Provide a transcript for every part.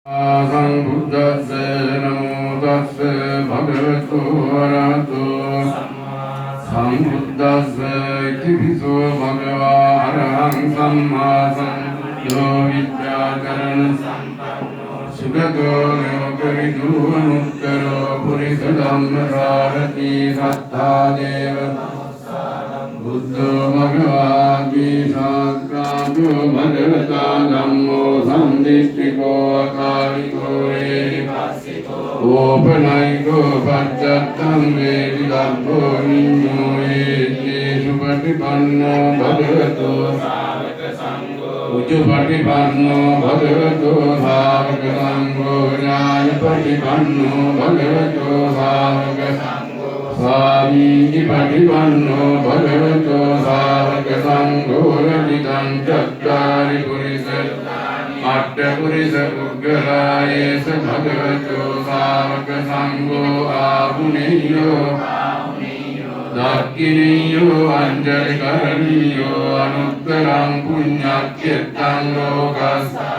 Sambuddhassa namo tassa bhagavato arahato Sambuddhassa iti viso bhagava arahang samma sambuddho vidyākarana Sugato yogavidu anuttaro purisa dhamma sarati sattha deva Buddho bhagavati sāskrāto bhagavata dhammo samdishthiko akaliko evipassiko Opanayiko paccattam vedidabbo niñño eti supatipanno bhagavato sāvaka sangho Ujjupatipanno bhagavato sāvaka sangho Nyāyapatipanno bhagavato sāvaka sangho Swami patipanno bhagavato sāvaka sangho raditam cattari purisa atta purisa puggalaesa bhagavato sāvaka sangho āhuneyo dakkineyo anjali karaniyo anuttaram puññakkettam lokassa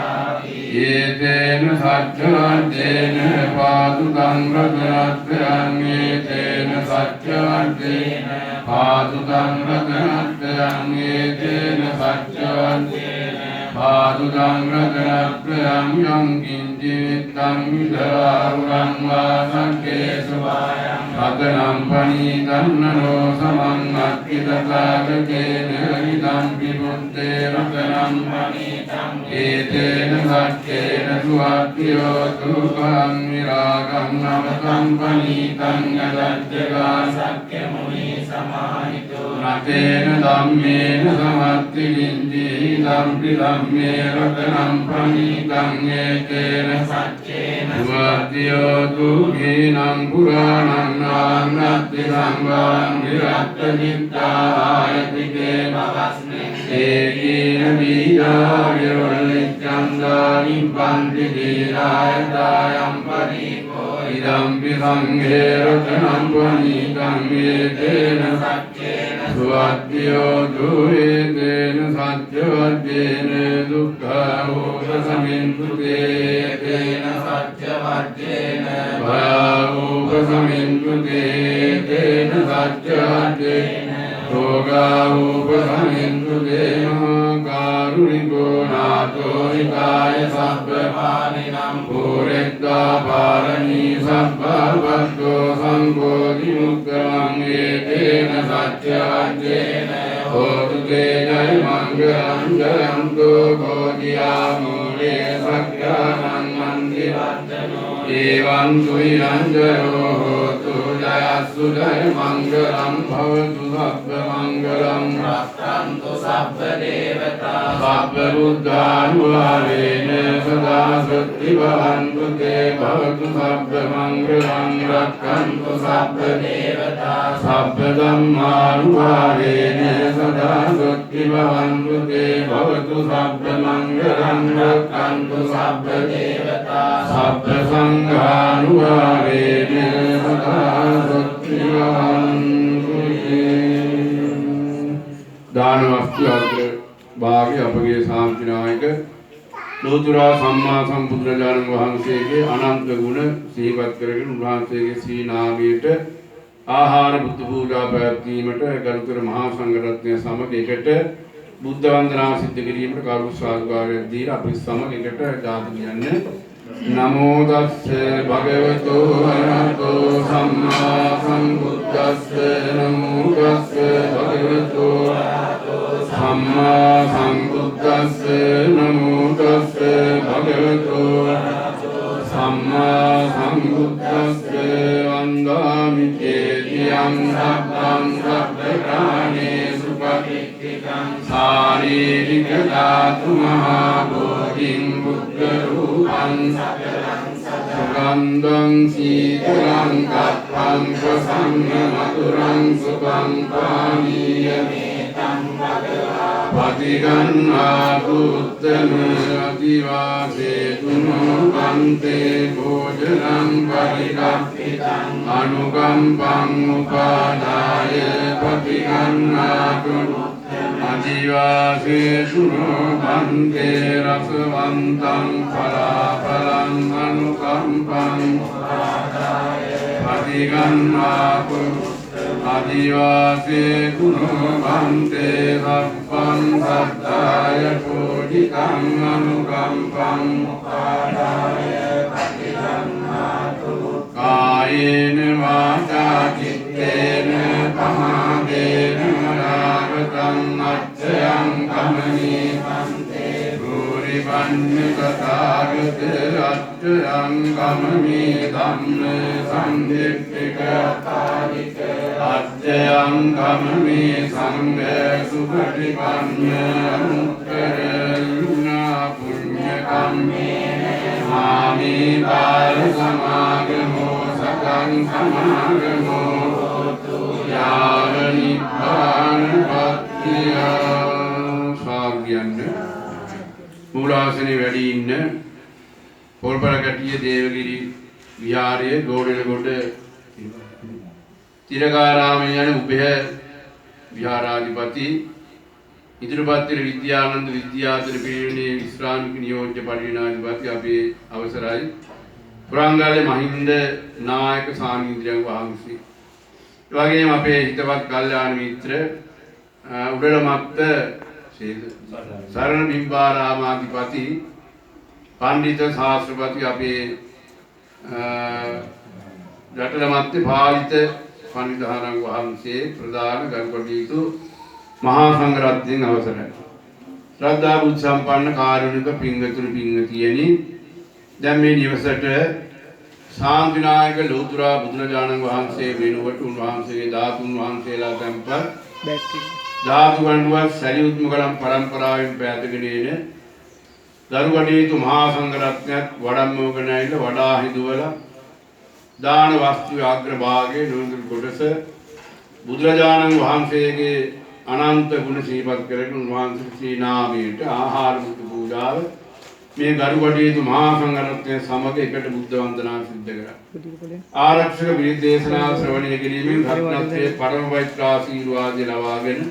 Yetena saccavantena pātutam ratanatthayam Yetena saccavantena pātutam ratanatthayam Yetena saccavantena pātutam ratanatthayam Yam kiñcivittam vidhāvuram vāsakke suvāyam Ratanam panītam nano samam attitathāgakena idam vibuddhe ratanam panītam Yetena saccena suvattiyotu paham virāgam namatam panītam yadajjagā sakkya muni samāhito Natena dhammena samattilinti idampi dhamme ratanam panītam Yetena saccena suvattiyotu gīnam purānam nānnatti sangvān viratta cittā āyatike bhavasne Ekina bījāvya Nityandānim panti dhīrāyatājam parīko idampi sanghe ratanam panītam Yetena saccena suvattiyotu Yetena saccavajjena dukkha upasamintute Yetena saccavajjena bhaya upasamintute Yetena saccavajjena roga upasamintute Karuniko nato hikaya sabba paninam purekta parani sabba bhatto sangho dimukkavam Yetena saccavajjena hotu te jai mangalam jayanto kodiyamule sakyanam mandivattano evam tuiranjayo hotu jayassu jai mangalam bhavatu sabba mangalam rakkantu sabba devata sabba buddhanuvarena sada satti bhavantu te bhavatu sabba mangalam rakkantu sabba devata sabba dhammanuvarena sada satti bhavantu te bhavatu sabba mangalam rakkantu sabba devata sabba sanghanuvarena sada satti bhavantu te දානවස්තු අර්ථ භාග්‍ය අපගේ ශාන්තිනායක ලෝතුරා සම්මා සම්බුදුරජාණන් වහන්සේගේ අනන්ත ගුණ සිහිපත් කරගෙන උන්වහන්සේගේ ශ්‍රී නාමයට ආහාර බුද්ධ පූජා පැවැත්වීමට ගරුතර මහා සංඝරත්නය සමග එකට බුද්ධ වන්දනා සිද්ධ කිරීමට කරුණු සාදුකාරයක් දීලා අපි සමග එකට ධාතු කියන්නේ නමෝ තස්ස භගවතෝ අරහතෝ සම්මා සම්බුද්දස්ස නමෝ තස්ස භගවතෝ Samma sambuddhassa namo tassa bhagavato Samma sambuddhassa vandāmi cetiyam sabbam sabbaprānesu patiktikam sāririka dhātu mahābodhim buddha rūpam sugandham sītaram kappam prasanna maturam sukam pāniyame Patigannaku uttama ativāsetu no kante bhojanam parikappitam anukampam upādāya patigannaku ativāsetu no kante rasavantam phalāphalam කම්පං අධිගන්නාතු අදිවාසේ තුනෝ බන්තේ සප්පං සත්තාය පෝජිතං අනුකම්පං උපාදාය පටිගන්නාතු කායේන වාචා චිත්තේන පමාදේන රාගතං අච්ඡයං කමනී බන්තේ භූරි පඤ්ඤ තථාගත අච්ඡයං කමනී ධම්ම සංදිට්ඨික අච්ඡයං කමනී සංඝ සුපටිපඤ්ඤ අනුත්තරුණා පුඤ්ඤ කම්මේන මාමේ බාල සමාගමෝ සතං සමාගමෝ හෝතු යාව නිබ්බාන පත්තිය සාග්‍යන්න මූලාසනේ වැඩි ඉන්න පොල්පලකටිය දේවගිරි විහාරයේ ගෝඩෙලගොඩ තිරකාරාමයේ යන උභය විහාරාධිපති ඉදිරිපත්තිර විද්‍යානන්ද විද්‍යාධර පිරිවෙනේ විශ්‍රාමික නියෝජ්‍ය පරිවේනාධිපති අපේ අවසරයි පුරංගලේ මහින්ද නායක සාමීන්ද්‍රයන් වහන්සේ ඒ වගේම අපේ හිතවත් කල්යාණ මිත්‍ර උඩලමත්ත සරණ බිම්බාරාමාධිපති පණ්ඩිත ශාස්ත්‍රපති අපේ ජටලමත්තේ පාලිත පණ්ඩිතහරංග වහන්සේ ප්‍රධාන ගරුකටයුතු මහා සංඝරත්නයන් අවසරයි. ශ්‍රද්ධා බුද්ධ සම්පන්න කාරුණික පින්වතුනි පින්වතියනි දැන් මේ නිවසට ශාන්තිනායක ලෝතුරා බුදුරජාණන් වහන්සේ වෙනුවට උන්වහන්සේගේ ධාතුන් වහන්සේලා තැන්පත් ධාතු ගණ්ඩුවක් සරියුත් මුගලන් පරම්පරාවෙන් පැහැදගෙන එන දරුවඩේතු මහා සංඝරත්නයත් වඩම්මවගෙන ඇවිල්ලා වඩා හිඳුවලා දාන වස්තු අග්‍රභාගයේ නුරුදුරු කොටස බුදුරජාණන් වහන්සේගේ අනන්ත ගුණ සිහිපත් කරගෙන උන්වහන්සේ ශ්‍රී නාමයට ආහාර මුතු පූජාව මේ ගරුකටයුතු මහා සංඝරත්නය සමග එකට බුද්ධ වන්දනා සිද්ධ කරා. ආරක්ෂක විනය දේශනා ශ්‍රවණය කිරීමෙන් රත්නත්‍රයේ පරම වෛත්‍රාශීර්වාදය ලබාගෙන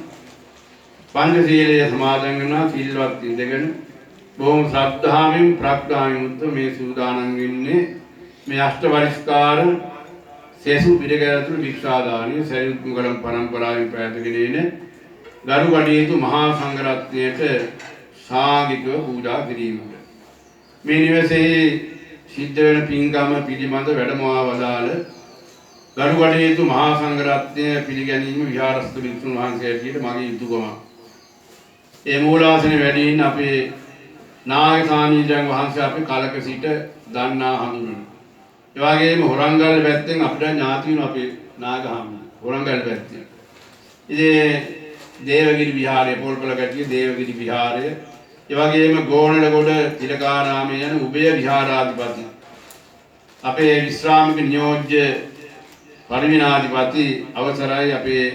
පංචශීලයේ සමාදන් වෙනවා සීලවත් ඉඳගෙන බොහොම ශ්‍රද්ධාවෙන් ප්‍රඥාවෙන් උත් මේ සූදානම් වෙන්නේ මේ අෂ්ටවරිස්කාර සේසු පිළිගැතුළු වික්ෂාදානිය සරියුත් මුගලන් පරම්පරාවෙන් පැහැදගෙන එන ගරුකටයුතු මහා සංඝරත්නයට සාංගිකව පූජා කිරීමට මේ නිවසේ සිද්ධ වෙන පින්කම පිළිබඳ වැඩමවා වදාළ ගරුකටයුතු මහා සංඝරත්නය පිළිගැනීම විහාරස්ථ භික්ෂුන් වහන්සේට මගේ යුතුයකමක්. ඒ මූලාසනේ වැඩි ඉන්න අපේ නායක සාමීන්ද්‍රයන් වහන්සේ අපි කලක සිට දන්නා හඳුනන. ඒ වගේම හොරංගල් පැත්තෙන් අපිට ඥාතියින් අපේ නායක හාමුදුරුවෝ හොරංගල් පැත්තෙන්. ඉතින් දේවගිරි විහාරය පොල්පලකටිය දේවගිරි විහාරය ඒ වගේම ගෝණලගොඩ තිලකාරාමයේ යන උභය විහාරාධිපති අපේ විශ්‍රාමික නියෝජ්‍ය පරිවිනාධිපති අවසරයි අපේ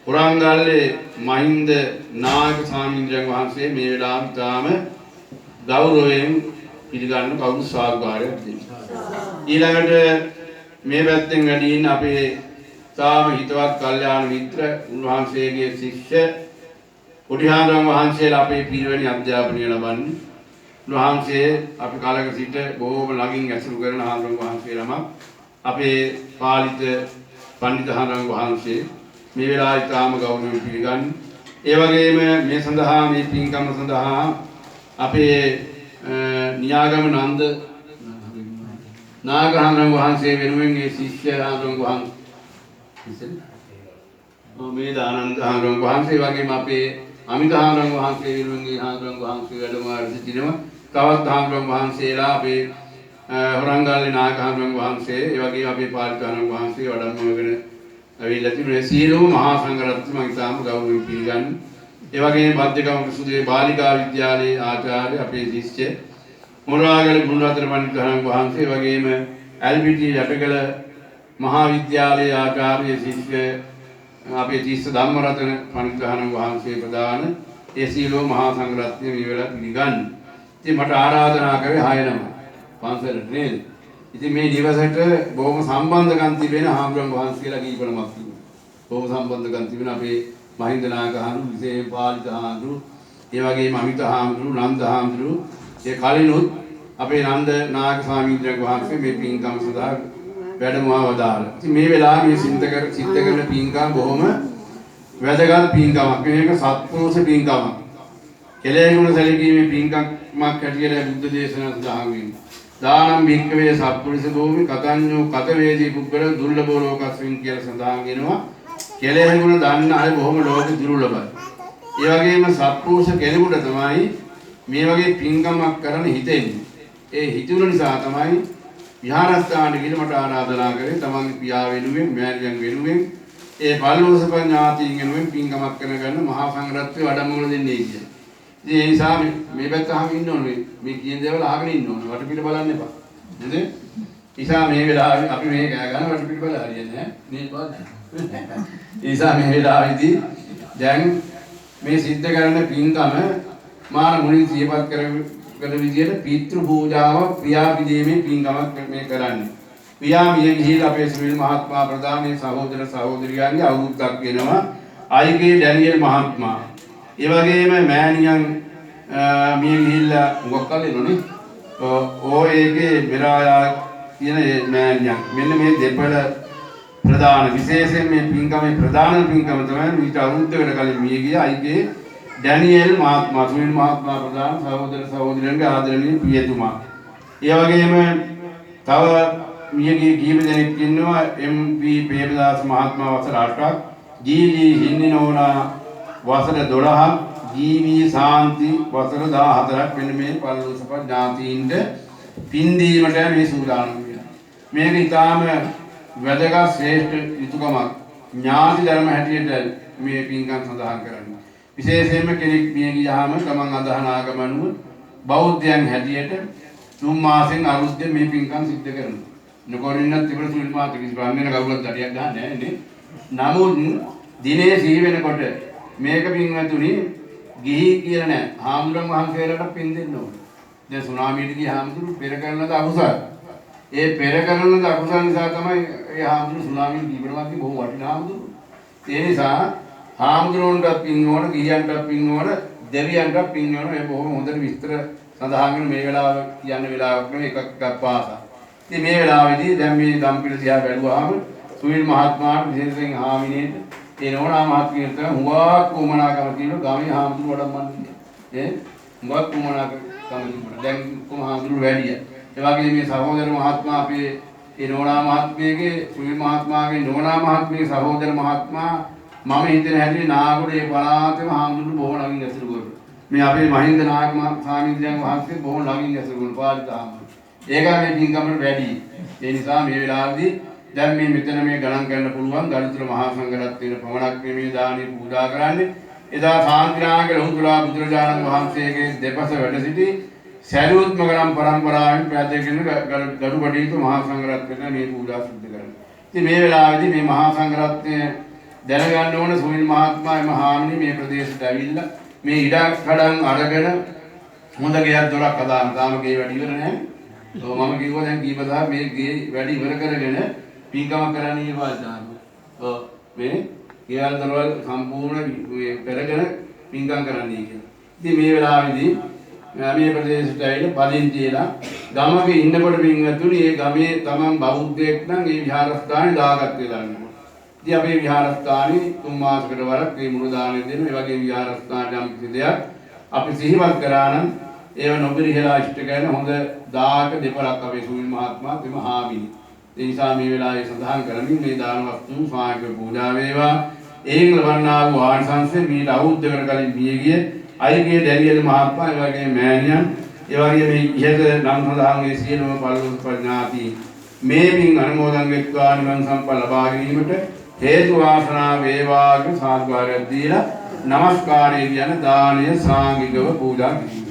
පුරංගල්ලේ මහින්ද නායක සාමීන්ද්‍රයන් වහන්සේ මේ වෙලාවට තාම ගෞරවයෙන් පිළිගන්න කවුරු සාදුකාරයක් දෙනවා. ඊළඟට මේ පැත්තෙන් වැඩි ඉන්න අපේ තාම හිතවත් කල්යාණ මිත්‍ර උන්වහන්සේගේ ශිෂ්‍ය කොටිහාඳුන් වහන්සේලා අපේ පිරිවෙනි අධ්‍යාපනය ලබන්නේ. උන්වහන්සේ අපි කාලයක සිට බොහෝම ළඟින් ඇසුරු කරන හාමුදුරුවෝ වහන්සේලාම අපේ පාලිත පණ්ඩිත හාමුදුරුවෝ වහන්සේ මේ වෙලාවේ තාම ගෞරවයෙන් පිළිගන්නේ. ඒ වගේම මේ සඳහා මේ පින්කම සඳහා අපේ නියාගම නන්ද නාගහාමුදුරුවෝ වහන්සේ වෙනුවෙන් මේ ශිෂ්‍ය හාමුදුරුවෝ වහන්සේ මේ දානන්ද හාමුදුරුවෝ වහන්සේ වගේම අපේ අමිත හාමුදුරුවෝ වහන්සේ වෙනුවෙන් හාමුදුරුවෝ වහන්සේ වැඩම සිටිනවා. තවත් හාමුදුරුවෝ වහන්සේලා අපේ හොරංගල්ලේ නායක හාමුදුරුවෝ වහන්සේ ඒ වගේම අපේ පාලිත හාමුදුරුවෝ වහන්සේ වඩම්මවගෙන ඇවිල්ලා තිබුණේ සියලුම මහා සංඝරත්නය මම ඉතාම ගෞරවයෙන් පිළිගන්නේ. ඒ වගේම බද්දකම සුදේ බාලිකා විද්‍යාලයේ ආචාර්ය අපේ ශිෂ්‍ය මොරාගල ගුණරත්න පණ්ඩිත හාමුදුරුවෝ වහන්සේ වගේම ඇල්බිටි යටකල මහා විද්‍යාලයේ ආචාර්ය ශිෂ්‍ය අපේ තිස්ස ධම්මරතන පණ්ඩිත හාමුදුරුවෝ වහන්සේ ප්‍රදාන ඒ සියලුම මහා සංඝරත්නය මේ වෙලාවට පිළිගන්නේ. ඉතින් මට ආරාධනා කරේ 6 නම පන්සලට නේද? ඉතින් මේ නිවසට බොහොම සම්බන්ධකම් තිබෙන හාමුදුරුවෝ වහන්සේලා කීප නමක් තිබුණා. බොහොම සම්බන්ධකම් තිබෙන අපේ මහින්ද නායක හාමුදුරුවෝ, විශේෂ පාලිත හාමුදුරුවෝ, ඒ වගේම අමිත හාමුදුරුවෝ, නන්ද හාමුදුරුවෝ, ඒ කලිනුත් අපේ නන්ද නායක ස්වාමීන් වහන්සේ මේ පින්කම සඳහා වැඩමවා වදාළා. ඉතින් මේ වෙලාවේ මේ සිද්ධ කරන පින්කම් බොහොම වැදගත් පින්කමක්. මේක සත්පුරුෂ පින්කමක්. කෙලෙහිගුණ සැලකීමේ පින්කමක් හැටියට බුද්ධ දේශනා සඳහන් වෙනවා. දානම් භික්ඛවේ සත්පුරුෂ භූමි කතඤ්ඤෝ කතවේදී පුද්ගල දුර්ලභෝ ලෝකස්මින් කියලා සඳහන් වෙනවා. කෙලෙහිගුණ දන්න අය බොහොම ලෝකෙ දුර්ලභයි. ඒ වගේම සත්පුරුෂ කෙනෙකුට තමයි මේ වගේ පින්කමක් කරන්න හිතෙන්නේ. ඒ හිතුන නිසා තමයි විහාරස්ථාන ගිලමට ආරාධනා කරේ තමන්ගේ පියා වෙනුවෙන් මෑණියන් වෙනුවෙන් ඒ පල්ලෝසප ඥාතීන් වෙනුවෙන් පින්කමක් කරගන්න මහා සංඝරත්නයේ වැඩමුළු දෙන්නේ කියලා. ඉතින් ඒ නිසා මේ පැත්ත අහගෙන ඉන්න ඕනේ. මේ කියන දේවල් අහගෙන ඉන්න ඕනේ. වටපිට බලන්න එපා. නේද? නිසා මේ වෙලාවේ අපි මේ කෑ ගන්න වටපිට බලලා හරියන්නේ නැහැ. නේද බලන්න. නිසා මේ වෙලාවේදී දැන් මේ සිද්ධ කරන පින්කම මාන මුලින් සිහිපත් කරන විදිහට පිතෘ පූජාව ක්‍රියාපිදීමේ පින්කමක් මේ කරන්නේ. පියා මිය ගිහිලා අපේ සුනිල් මහත්මයා ප්‍රධානී සහෝදර සහෝදරියන්ගේ අවුරුද්දක් වෙනවා. අයිගේ ඩැනියෙල් මහත්මයා. ඒ වගේම මෑණියන් මිය ගිහිල්ලා මොකක් කළේනෝනේ. ඒගේ මෙරායා කියන මෑණියන්. මෙන්න මේ දෙපළ ප්‍රධාන විශේෂයෙන් මේ පින්කමේ ප්‍රධාන පින්කම තමයි ඊට අවුරුද්දකට කලින් මිය ගිය අයිගේ ඩැනියෙල් මහත්මයා සුනිල් මහත්මයා ප්‍රධාන සහෝදර සහෝදරියන්ගේ ආදරණීය පියතුමා. ඒ වගේම තව මියගේ කීප දෙනෙක් ඉන්නවා එම්.පී. ප්‍රේමදාස මහත්මයා වසර 8ක්, ජී.ජී. හින්නිනෝනා වසර 12ක්, ජී.වී. සාන්ති වසර 14ක් වෙන මේ පල්ලෝසප ඥාතීන්ට පින් දීමට මේ සූදානම් වෙනවා. මේක ඊටාම වැදගත් ශ්‍රේෂ්ඨ යුතුයකමක්. ඥාති ධර්ම හැටියට මේ පින්කම් සඳහන් කරන්නේ. විශේෂයෙන්ම කෙනෙක් මිය ගියාම තමන් අදහන ආගම අනුව බෞද්ධයන් හැටියට 3 මාසෙන් අරුද්දෙන් මේ පින්කම් සිද්ධ කරනවා. නොකරින්නත් තිබුණ සුනිල් මාත් කිසි බ්‍රාහ්මණ කවුරුත් දඩියක් ගන්න නැහැ නේ. නමුත් දිනේ සිහි වෙනකොට මේක පින්වතුනි ගිහි කියලා නෑ. හාමුදුරන් වහන්සේලාට පින් දෙන්න ඕනේ. දැන් සුනාමියට ගිය හාමුදුරු පෙර කරන ද අකුසල. ඒ පෙර කරන ද අකුසල නිසා තමයි ඒ හාමුදුරු සුනාමියට දීපරමත් බොහොම වටිනා හාමුදුරු. ඒ නිසා හාමුදුරුවන්ට පින් ඕන, ගිහියන්ට පින් ඕන, දෙවියන්ට පින් ඕන. මේ බොහොම හොඳට විස්තර සඳහන් වෙන මේ වෙලාව කියන්න වෙලාවක් නෙවෙයි එකක් පාසා. ඉතින් මේ වෙලාවේදී දැන් මේ දම්පිල දිහා බැලුවාම සුනිල් මහත්මයාට විශේෂයෙන් හාමිනේට ඒ නෝනා මහත්මියට හුඟක් කුමනාකම තියෙන ගමේ හාමුදුරු වඩම්මන්නේ. හුඟක් කුමනාකම තිබුණා. දැන් කොහොම හාමුදුරු වැඩිය. ඒ වගේ මේ සහෝදර මහත්මයා අපේ ඒ නෝනා මහත්මියගේ සුනිල් මහත්මයාගේ නෝනා මහත්මියගේ සහෝදර මහත්මයා මම හිතන හැටි නාගොඩේ පළාතේම හාමුදුරු බොහෝ ළඟින් ඇසුරු කරනවා. මේ අපේ මහින්ද නායක ස්වාමීන් වහන්සේ බොහෝ ළඟින් ඇසුරු කරන පාරිත හාමුදුරු. ඒකම මේ පින්කමට වැඩි. ඒ නිසා මේ වෙලාවේදී දැන් මේ මෙතන මේ ගණන් කරන්න පුළුවන් දරිද්‍ර මහා සංඝරත්නයේ පමණක් මේ දානි පූජා කරන්නේ. එදා ශාන්තිනායක ලොහුතුරා බුදුරජාණන් වහන්සේගේ දෙපස වැඩ සිටි සරියුත් මගරම් පරම්පරාවෙන් පැහැදිලි කරන ගරුකටයුතු මහා සංඝරත්නයට මේ පූජා සිදු කරනවා. ඉතින් මේ වෙලාවේදී මේ මහා සංඝරත්නය දැනගන්න ඕන සුනිල් මහත්මයා එම හාමිනේ මේ ප්‍රදේශයට ඇවිල්ලා මේ ඉඩක් කඩන් අරගෙන හොඳ ගෙයක් දොරක් හදාන තාම ගේ වැඩි ඉවර නැහැ. මම කිව්වා දැන් කීපදා මේ ගේ වැඩි ඉවර කරගෙන පින්කමක් කරන්න ඉවල් දානවා. මේ ගෙවල් දොරවල් සම්පූර්ණ පෙරගෙන පින්කම් කරන්නයි කියලා. ඉතින් මේ වෙලාවේදී මේ ප්‍රදේශයට ඇවිල්ලා පදිංචිලා ගමක ඉන්නකොට පින්වතුනි ඒ ගමේ තමන් බෞද්ධයෙක් නම් ඒ විහාරස්ථානේ දාගත්තේ දන්නවා. ඉතින් අපේ විහාරස්ථානේ 3 මාසකට වරක් මේ මුළු දානෙ දෙන මේ වගේ විහාරස්ථාන යම් කිසි දෙයක් අපි සිහිපත් කරා නම් ඒව නොබිරිහෙලා ඉෂ්ට කරන හොඳ දායක දෙපළක් අපේ සුනිල් මහත්මයා එම හාමිනේ. ඒ නිසා මේ වෙලාවේ සඳහන් කරමින් මේ දාන වස්තු ස්වාමීක පූජා වේවා. ඒන් ලබන්නා වූ ආනිසංසෙ මීට අවුරුද්දකට කලින් මිය ගිය අයිගේ ඩැනියෙල් මහත්මයා ඒ වගේ මෑණියන් ඒ වගේ මේ ඉහත නම් සඳහන් මේ සියලුම පල්ලෝසප ඥාති මේ පින් අනුමෝදන් වෙත්වා නිවන් සම්පත ලබා ගැනීමට හේතු වාසනා වේවා කියන සාදුකාරයක් දීලා නමස්කාරය කියන දානය සාංගිකව පූජා කිරීම.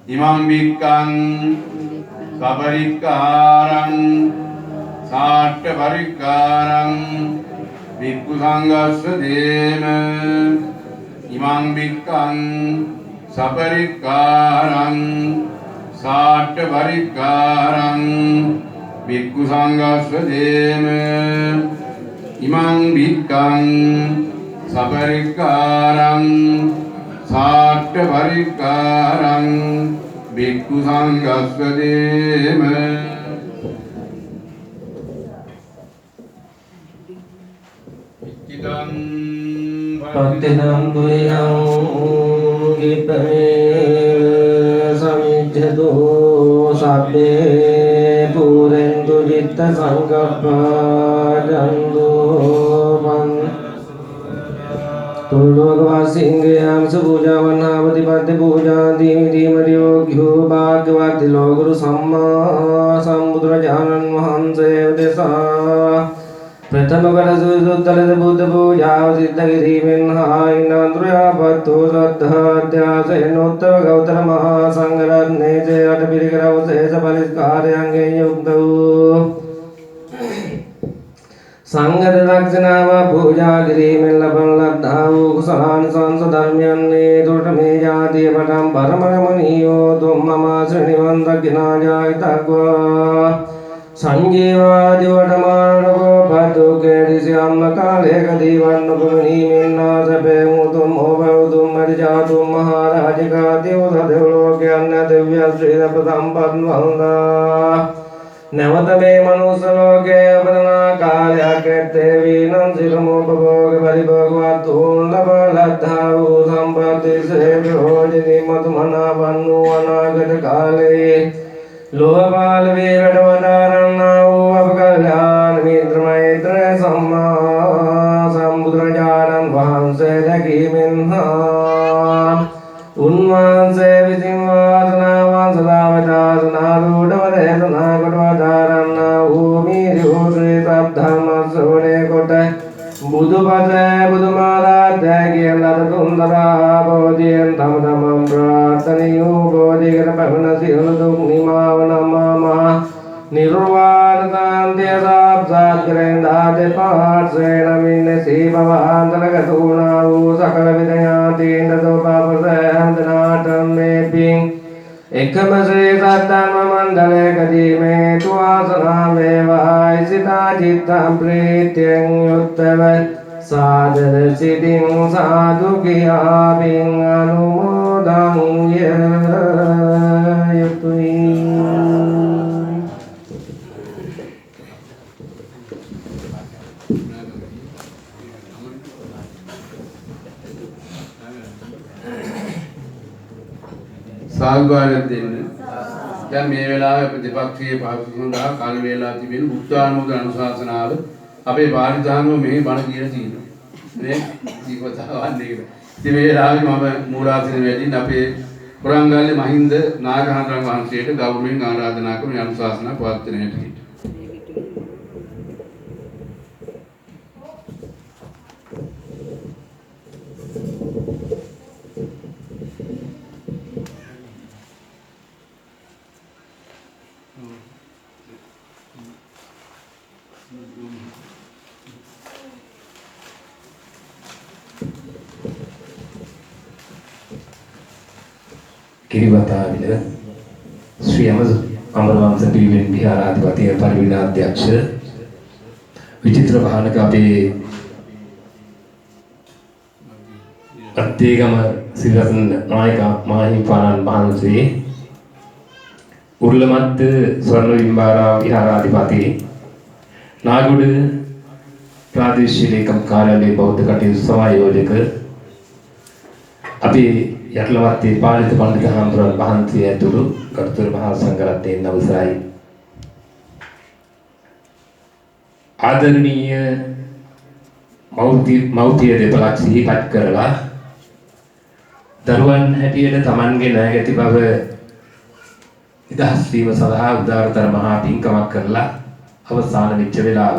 ඉමං වික්කං සබරික්කාරං සාට්ඨ පරික්කාරං වික්ඛු සංඝස්ස දේම ඉමං වික්කං සපරික්කාරං සාට්ඨ පරික්කාරං Bhikkhu Sanghasvadena Imang Bhikkang Saparikkarang Sattva Parikkarang Bhikkhu Sanghasvadena Pattinam tuyang gipame samijjado sabbe purendu jitta sankappa jandu man tulokavasingyam supujavanavati padde puja dimi dimadi yogyo bhagavati loguru samma sambuddhajanan vahanse desa प्रथम सुतल बुद्ध पूजा सिद्धगिरी मिन्हाय नंद्रयापत्तो श्रद्धाध्यासेनोत्तम गौतम महासंगरत्ने से अटपिरिकरवशेष परिष्कार्यंगे युक्तौ संगत दक्षिणाव पूजा गिरी में लपन लद्धावो कुशलानि संसधर्म्यन्ने दुर्टमे जाति पटम परमरमणीयो तुम मम श्रीनिवन्द गिनाजायितग्वा संजीवादिवटमानको पदुकेदिश्याम काले कदीवन्नुपुनी मिन्ना सपे मुतुम ओपौतुम मरिजातुम महाराजिका देवलोके अन्य दिव्य श्रीरपदम्पन्वन्दा नवतमे मनुष्यलोके अपदना काल्याकृते वीनं शिखमोपभोग परिभोगवत्तुल्लभलब्धावु सम्पत्ति सेव्योजनि मधुमनापन्नु अनागतकाले लोहपाल वीरटवतारन्नावु अपकल्याण मित्रमैत्र सम्मा समुद्रजानं वहंसे दकीमिन्हा उन्वांसे विसिंहासनावांसदावतासनारूढवदेशनाकुटवतारन्नावु मीरिहुश्री सब्धमसुने कोट बुधुपते बुधुमाराध्यगिर्लतकुन्दरा बोधियन्तमतमं प्रार्थनीयो बोधिगरपवनसिलदुग्निमावनमामा निर्वाणशान्तियसाब्साद्ग्रन्थाति पार्श्वेण शिववान्तरगतूणावु सकलविदयातीन्दतोपापसहन्तनाटं मेऽपिं एकमश्री सद्धर्ममण्डले गतिमे त्वासनामेवायसिता चित्तं प्रीत्यं युत्तव सादरसिद्धिं साधुकियापिं अनुमोदं यतुहि සාදුකාරයක් දෙන්න. දැන් මේ වෙලාවේ අපි දෙපක්ෂීය පහසු සඳහා කාල වේලා තිබෙන බුද්ධානුමෝදන අනුශාසනාව අපේ පාරිධානව මෙහි බණ කියලා තියෙනවා. නේ? දීපතාවන්නේ කියලා. ඉතින් මේ වෙලාවේ මම මූලාසන වැඩින් අපේ පුරංගල්ලේ මහින්ද නාගහඳුරන් වහන්සේට ගෞරවයෙන් ආරාධනා කරන අනුශාසනා පවත්වන හැටි. කිරිවතාවිල ශ්‍රී අමරවංශ පිරිවෙන් විහාරාධිපති පරිවිනාධ්‍යක්ෂ විචිත්‍ර භානක අපේ අත්දේගම සිරිරතන නායක මහින්පාණන් වහන්සේ උරුලමත්ත ස්වර්ණවිම්බාරා විහාරාධිපති නාගොඩ ප්‍රාදේශීය ලේකම් කාර්යාලයේ බෞද්ධ කටයුතු සමායෝජක අපේ යටලවත්තේ පාලිත පඬිත හාමුදුරන් වහන්සේ ඇතුළු කර්තෘ මහා සංඝරත්නයන් අවසරයි ආදරණීය මෞතිය දෙපළක් සිහිපත් කරලා දරුවන් හැටියට Tamanගේ ණයගැති බව නිදහස් වීම සඳහා උදාරතර මහා පින්කමක් කරලා අවසාන වෙච්ච වෙලාව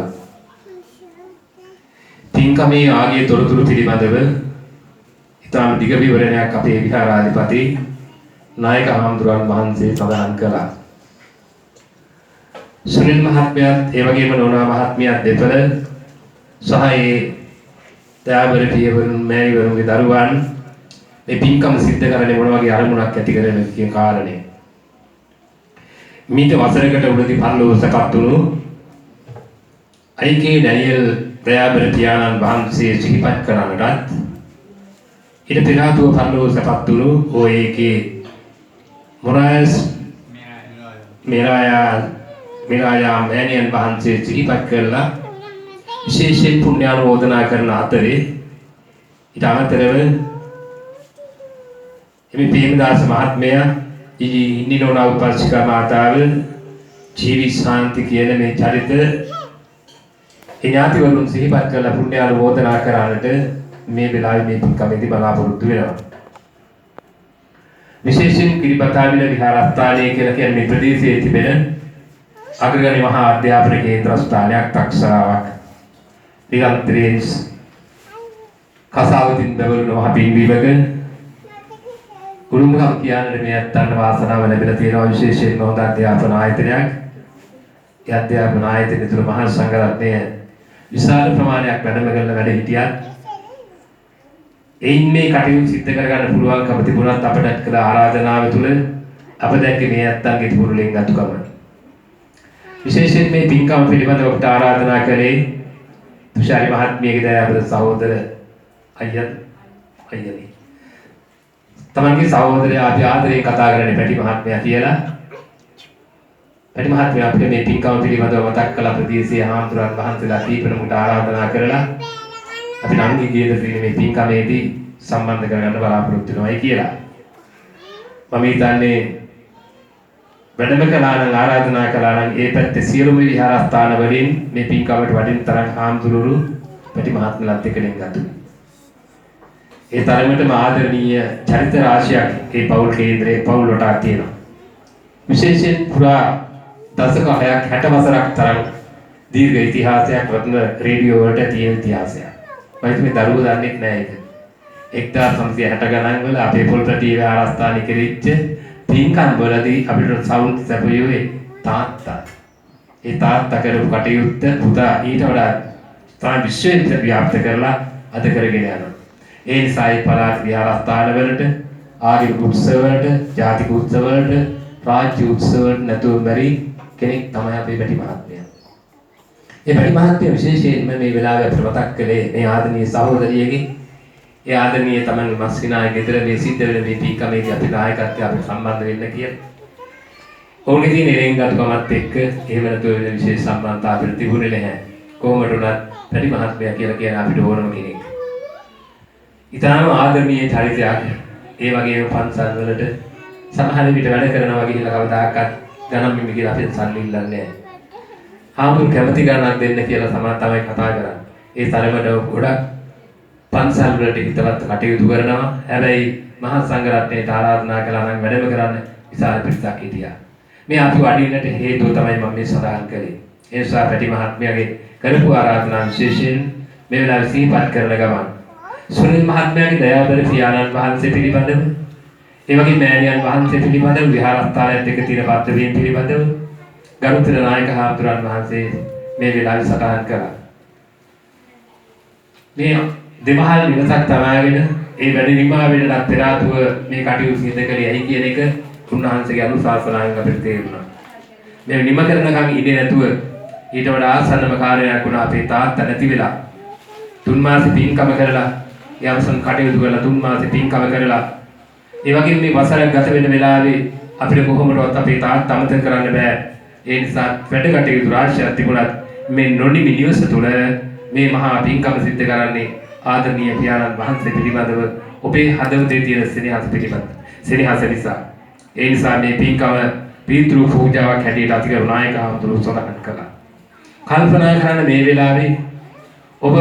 පින්කමේ ආගේ තොරතුරු පිළිබඳව ඉතාම දිග විවරණයක් අපේ විහාරාධිපති නායක හාමුදුරන් වහන්සේ සඳහන් කළා. සුනිල් මහත්මයාත් ඒ වගේම නෝනා මහත්මියත් දෙපළ සහ ඒ දයාබර පියවරුන් මෑණිවරුන්ගේ දරුවන් මේ පින්කම සිද්ධ කරන්නේ මොන වගේ අරමුණක් ඇති කරගෙන කියන කාරණේ. මීට වසරකට උඩදී පරලෝකසපත් වුණු අයිකේ ඩැනියෙල් ප්‍රයාබර පියාණන් වහන්සේ සිහිපත් කරන්නටත් ඊට පෙර ආතුව පරලෝකසපත් වුණු ඔයේකේ මොරායස් මිරායා මෑණියන් වහන්සේ සිහිපත් කරලා විශේෂයෙන් පුණ්‍යානුමෝදනා කරන අතරේ ඊට අමතරව එමි ප්‍රේමදාස මහත්මයා ඉන්දිනෝනා උපාසිකා මාතාව ජීවි ශාන්ති කියන මේ චරිත ඥාතිවරුන් සිහිපත් කරලා පුණ්‍යානුමෝදනා කරන්නට මේ වෙලාවේ මේ පින්කමේදී බලාපොරොත්තු වෙනවා. විශේෂයෙන් කිරිබතාවිල විහාරස්ථානයේ කියලා කියන්නේ මේ ප්‍රදේශයේ තිබෙන අග්‍රගණ්‍ය මහා අධ්‍යාපන කේන්ද්‍ර ස්ථානයක් තක්ෂරාවක්. නිරන්තරයෙන් කසාවතින් බැවරුණු මහ පින්වීමක උරුමකම් කියන්නේ මේ අත්තන්ට වාසනාව ලැබිලා තියෙනවා විශේෂයෙන්ම හොඳ අධ්‍යාපන ආයතනයක්. ඒ අධ්‍යාපන ආයතනය තුළ මහා සංඝරත්නය විශාල ප්‍රමාණයක් වැඩම කරලා වැඩ හිටියත් එයින් මේ කටයුතු සිද්ධ කරගන්න පුළුවන්කම තිබුණත් අපට කළ ආරාධනාව තුළ අප දැක්කේ මේ අත්තන්ගේ පුරුලෙන් ගතුකම. විශේෂයෙන් මේ පින්කම පිළිබඳව අපට ආරාධනා කළේ තුෂාරි මහත්මියගේ දයාබර සහෝදර අයියනි. තමන්ගේ සහෝදරයා අපි ආදරයෙන් කතා කරන්නේ පැටි මහත්මයා කියලා. පැටි මහත්මයා අපිට මේ පින්කම පිළිබඳව මතක් කළ ප්‍රදේශයේ හාමුදුරන් වහන්සේලා කීපෙනෙකුට ආරාධනා කරලා අපි නංගි ගියද මේ පින්කමේදී සම්බන්ධ කරගන්න බලාපොරොත්තු වෙනවායි කියලා. මම හිතන්නේ වැඩම කළා නම් ආරාධනා කළා නම් ඒ පැත්තේ සියලුම විහාරස්ථාන වලින් මේ පින්කමට වඩින තරම් හාමුදුරුවෝ පැටි මහත්මලාත් එක්ක ගෙන්ගත්තු. ඒ තරමටම ආදරණීය චරිත රාශියක් ඒ පෞල් කේන්ද්‍රයේ පෞල් වටා තියෙනවා. විශේෂයෙන් පුරා දශක 6ක් 60 වසරක් තරම් දීර්ඝ ඉතිහාසයක් රත්න රේඩියෝ වලට තියෙන ඉතිහාසයක්. මම හිතන්නේ දරුවෝ දන්නේ නැහැ ඒක. 1960 ගණන් වල අපේ පොල්පටි විහාරස්ථානයේ කෙරිච්ච පින්කම් වලදී අපිට සවුන්ඩ් සැපයුවේ තාත්තා. ඒ තාත්තා කරපු කටයුත්ත පුතා ඊට වඩා තාම විශ්වවිද්‍යාල ව්‍යාප්ත කරලා අද කරගෙන යනවා. ඒ නිසා ඒ පළාත් විහාරස්ථාන වලට ආගමික උත්සව වලට ජාතික උත්සව වලට රාජ්‍ය උත්සව වලට නැතුව බැරි කෙනෙක් තමයි අපේ පැටි මහත්මයා. ඒ පැටි මහත්මයා විශේෂයෙන්ම මේ වෙලාවේ අපිට මතක් කළේ මේ ආදරණීය සහෝදරියගේ ඒ ආදරණීය තමන්ගේ මස්සිනායේ ගෙදර මේ සිද්ධ වෙන මේ පින්කමේදී අපි නායකත්වය අපිට සම්බන්ධ වෙන්න කියලා. ඔවුන්ගේ තියෙන එරෙන්ගත්කමත් එක්ක එහෙම නැතුව වෙන විශේෂ සම්බන්ධතාවයක් අපිට තිබුණේ නැහැ. කොහොමද උනත් පැටි මහත්මයා කියලා කියන අපිට ඕනම කෙනෙක්. ඉතාලම ආදරණීය චරිතයක්. ඒ වගේම පන්සල් වලට සමහර විට වැඩ කරනවා වගේ කියලා කවදාකවත් ගණන් මිමි කියලා අපිට සල්ලි ඉල්ලන්නේ නැහැ. හාමුදුරු කැමති ගණනක් දෙන්න කියලා සමහර තමයි කතා කරන්නේ. ඒ තරමට ගොඩක් පන්සල් වලට හිතවත් කටයුතු කරනවා. හැබැයි මහා සංඝරත්නයට ආරාධනා කළා නම් වැඩම කරන්න විශාල පිරිසක් හිටියා. මේ අපි වඩින්නට හේතුව තමයි මම මේ සඳහන් කළේ. ඒ නිසා පැටි මහත්මයාගේ කරපු ආරාධනා විශේෂයෙන් මේ වෙලාවේ සිහිපත් කරන ගමන් සුනිල් මහත්මයාගේ දයාබර පියාණන් වහන්සේ පිළිබඳව ඒ වගේ මෑණියන් වහන්සේ පිළිබඳව විහාරස්ථානයත් එක්ක තියෙන පත්‍රයෙන් පිළිබඳව ගරුතර නායක හාමුදුරන් වහන්සේ මේ වෙලාවේ සටහන් කළා. මේ දෙමහල් නිවසක් තබාගෙන ඒ වැඩ නිමා වෙනට පෙර ආතුව මේ කටයුතු සිදු කළේ ඇයි කියන එක උන්වහන්සේගේ අනුශාසනාවෙන් අපිට තේරුණා. මේ නිම කරනකම් ඉන්නේ නැතුව ඊට වඩා ආසන්නම කාර්යයක් වුණා අපේ තාත්තා නැති වෙලා. 3 මාසෙ පින්කම කරලා යම්සන් කටයුතු කරලා 3 මාසෙ පින්කම කරලා ඒ වගේම මේ වසරක් ගත වෙන වෙලාවේ අපිට කොහොමදවත් අපේ තාත්තා අමතක කරන්න බෑ. ඒ නිසා වැඩ කටයුතු රාශියක් තිබුණත් මේ නොනිමි නිවස තුළ මේ මහා පින්කම සිද්ධ කරන්නේ ආදරණීය පියාණන් වහන්සේ පිළිබඳව ඔබේ හදවතේ තියෙන සෙනෙහස නිසා. ඒ නිසා මේ පින්කම පීතෘ පූජාවක් හැටියට අතිගරු නායක හඳුරු සඳහන් කළා. කල්පනා කරන මේ වෙලාවේ ඔබ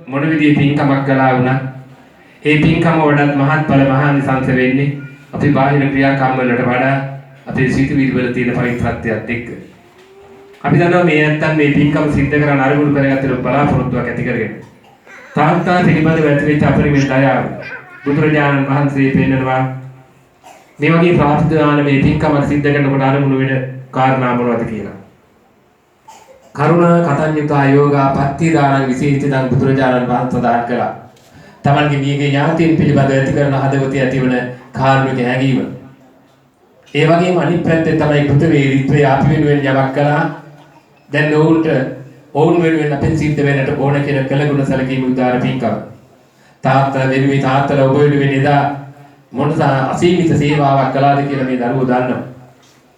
මොන විදිහේ පින්කමක් කළා වුණත් ඒ පින්කම වඩාත් මහත්ඵල මහානිසංස වෙන්නේ අපි බාහිර ක්‍රියාකම් වලට වඩා අපේ සිතුවිලි වල තියෙන පවිත්‍රත්වයත් එක්ක. අපි දන්නවා මේ නැත්තම් මේ පින්කම සිද්ධ කරන අරමුණු කරගත්තට බලාපොරොත්තුවක් ඇති කරගෙන. තාත්තා පිළිබඳව ඇතිවෙච්ච අපරිමිත දයාව බුදුරජාණන් වහන්සේ පෙන්නනවා මේ වගේ ප්‍රාර්ථනා මේ පින්කමක් සිද්ධ කරනකොට අරමුණු වෙන කාරණා මොනවද කියලා. කරුණා කතඤ්ඤුතා යෝගා පත්තිදානං විශේෂිතං බුදුරජාණන් වහන්සේ සඳහන් කළා. තමන්ගේ මියගේ ඥාතීන් පිළිබඳව ඇති කරන හදවතේ ඇතිවන කාරුණික හැඟීම. ඒ වගේම අනිත් පැත්තේ තමයි කෘතවේදීත්වය අපි වෙනුවෙන් යමක් කළා. දැන් ඔවුන් වෙනුවෙන් අපෙන් සිද්ධ වෙන්නට ඕන කියන කළගුණ සැලකීම උදාර පින්කම. තාත්තා වෙනුවෙන් තාත්තලා ඔබ වෙනුවෙන් එදා මොනස අසීමිත සේවාවක් කළාද කියලා මේ දරුවෝ දන්නවා.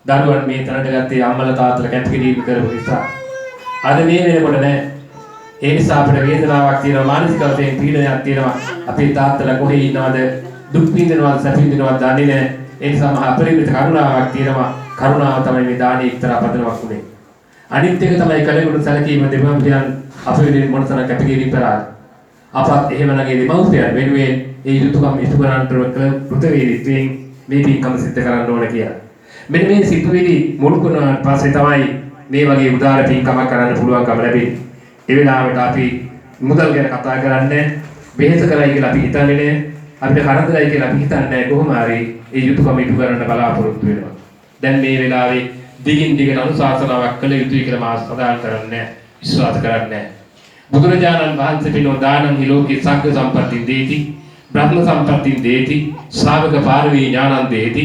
දරුවන් මේ තැනට ගත්තේ අම්මලා තාත්තලා කැපකිරීම කරපු නිසා. අද මේ වෙනකොට නෑ. ඒ නිසා අපිට වේදනාවක් තියෙනවා, මානසික වශයෙන් පීඩනයක් තියෙනවා. අපේ තාත්තලා කොහේ ඉන්නවද, දුක් විඳිනවද, සැප විඳිනවද දන්නේ නෑ. ඒ නිසා මහා අපරිමිත කරුණාවක් තියෙනවා. කරුණාව තමයි මේ දානයේ එක්තරා පදනමක් උනේ. අනිත් එක තමයි කලගුණ සැලකීම දෙමාපියන් අපේ මොනතරම් කැපකිරීම කරාද. අපත් එහෙම නැගේ දෙමව්පියන් වෙනුවෙන් ඒ යුතුයකම් ඉටු කරන්න කෘතවේදීත්වයෙන් මේ පින්කම සිද්ධ කරන්න ඕන කියලා. මෙන්න මේ සිතුවිලි මුල් කරනාට පස්සේ තමයි මේ වගේ උදාර පින්කමක් කරන්න පුළුවන්කම ලැබෙන්නේ. ඒ වෙලාවට අපි මුදල් ගැන කතා කරන්නේ, බෙහෙත කරයි කියලා අපි හිතන්නේ නැහැ. අපිට කරදරයි කියලා අපි හිතන්නේ නැහැ. කොහොම හරි ඒ යුතුයකම ඉටු කරන්න බලාපොරොත්තු වෙනවා. දැන් මේ වෙලාවේ දිගින් දිගට අනුශාසනාවක් කළ යුතුයි කියලා මා සදාන් කරන්නේ, විශ්වාස කරන්නේ. බුදුරජාණන් වහන්සේ පිළිනෝ දානං හි ලෝකේ සග්ග සම්පත්තින් දේති, බ්‍රහ්ම සම්පත්තින් දේති, ශ්‍රාවක පාරවී ඥානං දේති,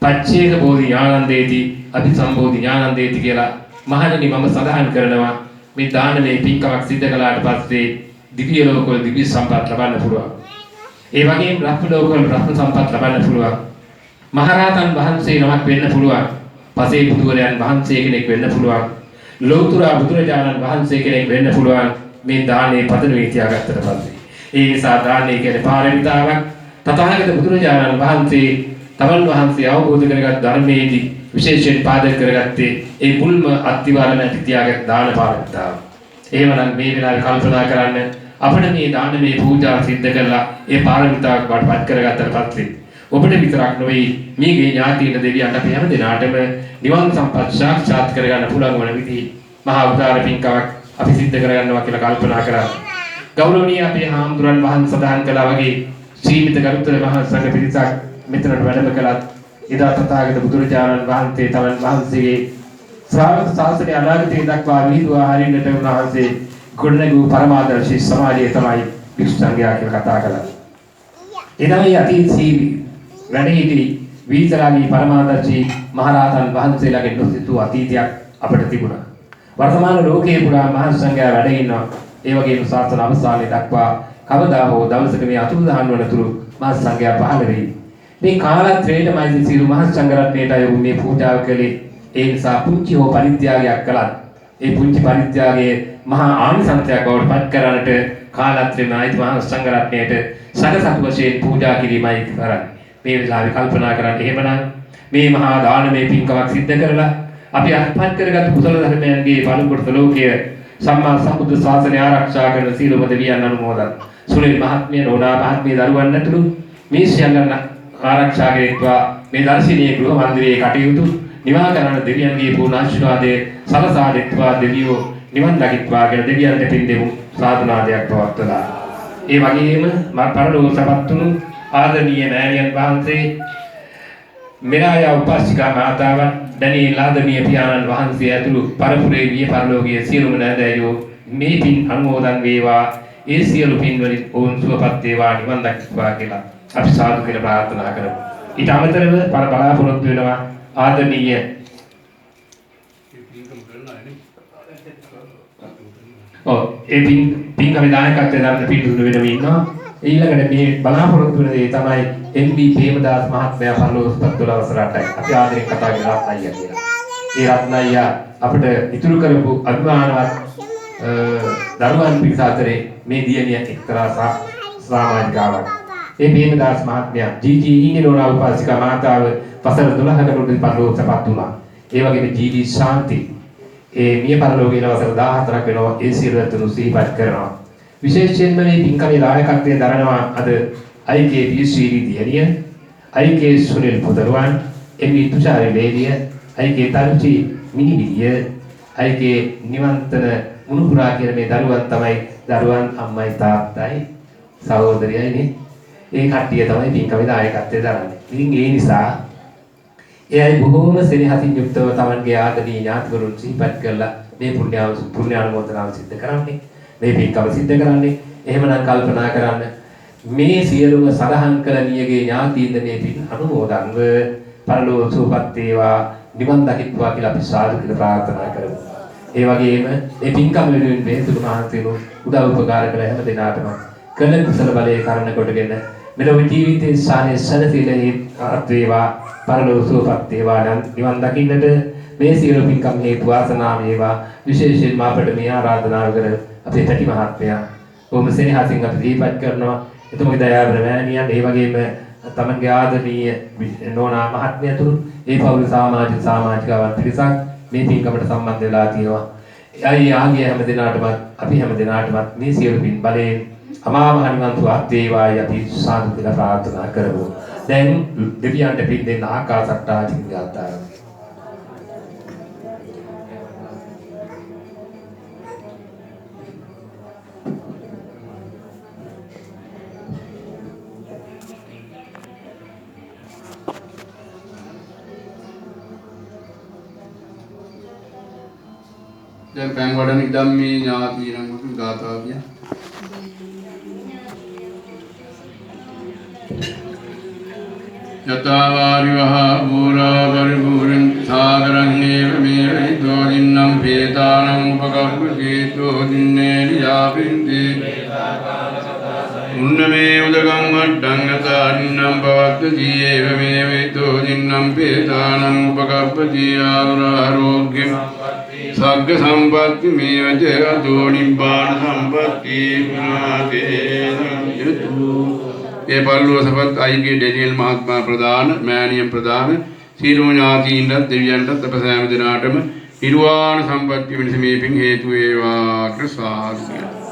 පච්චේක බෝධි ඥානං දේති, අභිසම්බෝධි ඥානං දේති කියලා මහණෙනි මම සඳහන් කරනවා. මේ දානමය පින්කමක් සිද්ධ කළාට පස්සේ දිව්‍ය ලෝකවල දිව්‍ය සම්පත් ලබන්න පුළුවන්. ඒ වගේම බ්‍රහ්ම ලෝකවල බ්‍රහ්ම සම්පත් ලබන්න පුළුවන්. මහරහතන් වහන්සේ නමක් වෙන්න පුළුවන්. පසේ බුදුරයන් වහන්සේ කෙනෙක් වෙන්න පුළුවන්. ලෞතර බුදුරජාණන් වහන්සේ කෙනෙක් වෙන්න පුළුවන්. මේ දානයේ පදනමේ තියාගත්තට පස්සේ. ඒ නිසා දානය කියන්නේ පාරමිතාවක්. තථාගත බුදුරජාණන් වහන්සේ තමන් වහන්සේ අවබෝධ කරගත් ධර්මයේදී විශේෂයෙන් පාදක කරගත්තේ ඒ මුල්ම අත්විවරණ තියාගත් දාන පාරමිතාව. එහෙමනම් මේ වෙලාවේ කල්පනා කරන්න අපිට මේ දානමය පූජා සිද්ධ කරලා ඒ පාරමිතාවක් වඩපත් කරගත්තට පස්සේ ඔබට විතරක් නෙවෙයි මේගේ ඥාතීන් දෙවියන්ට අපි හැම දිනාටම නිවන් සම්පත් සාක්ෂාත් කරගන්න පුළුවන් වන විදිහ මහා උදාර පින්කමක් අපි සිද්ධ කරගන්නවා කියලා කල්පනා කරා. ගෞරවනීය අපේ හාමුදුරන් වහන්සේ සදාන් කළා වගේ සීමිත කරුතර මහා සංඝ පිරිසක් මෙතනට වැඩම කළත් එදා තථාගත බුදුරජාණන් වහන්සේ තමන් වහන්සේගේ ශ්‍රාවක ශාසනය අනාගතයේ දක්වා විහිදුවා හරින්නට උන්වහන්සේ ගොඩනැගූ පරමාදර්ශී සමාජය තමයි භික්ෂු සංඝයා කියලා කතා කළා. එදා යටි සීවි වැඩහිටි විතරාගී පරමාදර්ශී මහරහතන් වහන්සේලාගේ නොසිතූ අතීතයක් අපිට තිබුණා. වර්තමාන ලෝකයේ පුරා මහා සංඝයා වැඩ ඉන්නවා. ඒ වගේම ශාසන අවසානයේ දක්වා කවදා හෝ දවසක මේ අතුරුදහන් වන තුරු මහා සංඝයා පහළ වෙයි. මේ කාලත්‍රයේමයි සියලු මහා සංඝරත්නයට අය මේ පූජාව කළේ. ඒ නිසා පුංචි හෝ පරිත්‍යාගයක් කළත් ඒ පුංචි පරිත්‍යාගයේ මහා ආනිසංසයක් බවට පත් කරන්නට කාලත්‍රයේම ආයත මහා සංඝරත්නයට සකසතු වශයෙන් පූජා කිරීමයි කරන්නේ. මේ වෙලාවේ කල්පනා කරන්න එහෙමනම් මේ මහා දානමය පින්කමක් සිද්ධ කරලා අපි අත්පත් කරගත් කුසල ධර්මයන්ගේ පළමුවට ලෝකයේ සම්මා සම්බුද්ධ ශාසනය ආරක්ෂා කරන සීලම දෙවියන් අනුමෝදන්. සුනිල් මහත්මිය, නෝනා මහත්මිය දරුවන් ඇතුළු මේ සියල්ලන් ආරක්ෂා කෙරෙත්වා මේ දර්ශනීය ගෘහ මන්දිරයේ කටයුතු නිවා කරන දෙවියන්ගේ පූර්ණ ආශිර්වාදයේ සලසා දෙත්වා දෙවියෝ නිවන් දකිත්වා කියලා දෙවියන්ට පින් දෙමු සාදුනාදයක් පවත්වලා. ඒ වගේම පරලෝක සපත්තුණු ආදරණීය මෑණියන් වහන්සේ මෙරාය උපාසිකා මාතාවන් දැනී ලාදනීය පියාණන් වහන්සේ ඇතුළු පරපුරේ විය පරලෝකීය සියලුම නෑදෑයෝ මේ පින් අනුමෝදන් වේවා. ඒ සියලු පින් වලින් ඔවුන් සුවපත් වේවා නිවන් දක්වා කියලා අපි සාදු කියලා ප්‍රාර්ථනා කරමු. ඊට අමතරව බලාපොරොත්තු වෙනවා ආදරණීය ඒ පින්කමේ දායකත්වයෙන් ගන්න පිටුදුන වෙනම ඉන්නවා. ඊළඟට මේ බලාපොරොත්තු වෙන දේ තමයි එම්.බී. ප්‍රේමදාස මහත්මයා පරලෝකපත් වල අවසරටයි. අපි ආදරෙන් කතා කරන රත්නයියා කියලා. ඒ රත්නයියා අපිට ඉතුරු කරපු අභිමානවත් දරුවන් පිරිස අතරේ මේ දියණිය එක්තරා සමාජිකාවක්. ඒ ප්‍රේමදාස මහත්මයා ජී.ජී. ඉංගිනෝනා උපාසිකා මාතාව වසර 12කට උඩ පරලෝකපත් වුණා. ඒ වගේම ජී.ඩී. ශාන්ති ඒ මිය පරලෝකීය වසර 14ක් වෙනවා. ඒ සියලුතුණු සිහිපත් කරනවා. විශේෂයෙන්ම මේ පින්කමේ දායකත්වයේ දරනවා අද අයිකේ පියසීරි දියණිය, අයිකේ සුනිල් පුදරුවන්, එම්.වී. තුෂාරි ලේඩිය, අයිකේ තරුචි මිනිබිරිය, අයිකේ නිවන්තන මුණුපුරා කියන මේ දරුවන් තමයි දරුවන් අම්මයි තාත්තයි සහෝදරයයිනේ. ඒ කට්ටිය තමයි පින්කමේ දායකත්වයේ දරන්නේ. ඉතින් ඒ නිසා එයයි බොහෝම සෙනෙහසින් යුක්තව තමන්ගේ ආදරණීය ඥාතිවරුන් සිහිපත් කරලා මේ පුණ්‍යානුමෝදනාව සිද්ධ කරන්නේ. මේ පින්කම සිද්ධ කරන්නේ. එහෙමනම් කල්පනා කරන්න මේ සියලුම සරහන් කළ නියගේ ඥාතීන්ද මේ පින් අනුමෝදන්ව පරලෝක සුවපත් වේවා නිවන් දකිත්වා කියලා අපි සාදු කියලා ප්‍රාර්ථනා කරමු. ඒ වගේම මේ පින්කම වෙනුවෙන් වේතුළු මහන්සියලු උදව් උපකාර කළ හැම දිනාටම කළ කුසල බලයේ කරණ කොටගෙන මෙලොව ජීවිතයේ ශානයේ සැනසෙලෙහි ආත් වේවා පරලෝක සුවපත් වේවා නිවන් දකින්නට මේ සියලු පින්කම් හේතු වාසනා වේවා. විශේෂයෙන්ම අපට මේ ආරාධනාව කර අපේ පැටි මහත්මයා බොහොම සෙනෙහසින් අපි දීපත් කරනවා. එතුමගේ දයාබර මෑණියන් ඒ වගේම තමන්ගේ ආදරණීය නෝනා මහත්මියතුරු ඒ පවුල් සමාජිකවන් පිරිසක් මේ පින්කමට සම්බන්ධ වෙලා තියෙනවා. එයි ආගිය හැම දිනාටම අපි හැම දිනාටම මේ සියලු පින් බලයෙන් අමා මහ නිවන් සුවත් වේවායි අපි සාදු කියලා ප්‍රාර්ථනා කරමු. දැන් දෙවියන්ට පින් දෙන්න ආකාශට්ටා චින්තාය. දැන් පෑන් වඩන ඉදම්මේ ඥාතිනම් මුතු ගාථා කිය. යතාවාරිවහ මූරා පරිපූර්ණ සාගරං නේව මේව දෝදින්නම් පේතානම් උපකප්පකේතෝ දින්නේ යාපින්ති උන්නමේ උදගං වඩ්ඩං යතාරින්නම් පවත්ත ජීව මේව දෝදින්නම් පේතානම් උපකප්පති ආරෝග්‍යම් සග්ග සම්පත්ති මේවච අදෝ නිබ්බාන සම්පත්ති විනාතේ සංයතු. ඒ පල්ලුව සපත් අයිගේ ඩෙනියල් මහත්මයා ප්‍රදාන මෑණියන් ප්‍රදාන සීලම ඥාතීන්ට දෙවියන්ට අප සෑම දිනාටම නිර්වාණ සම්පත්තිය වෙනස මේ පින් හේතු වේවා කියලා සාදු.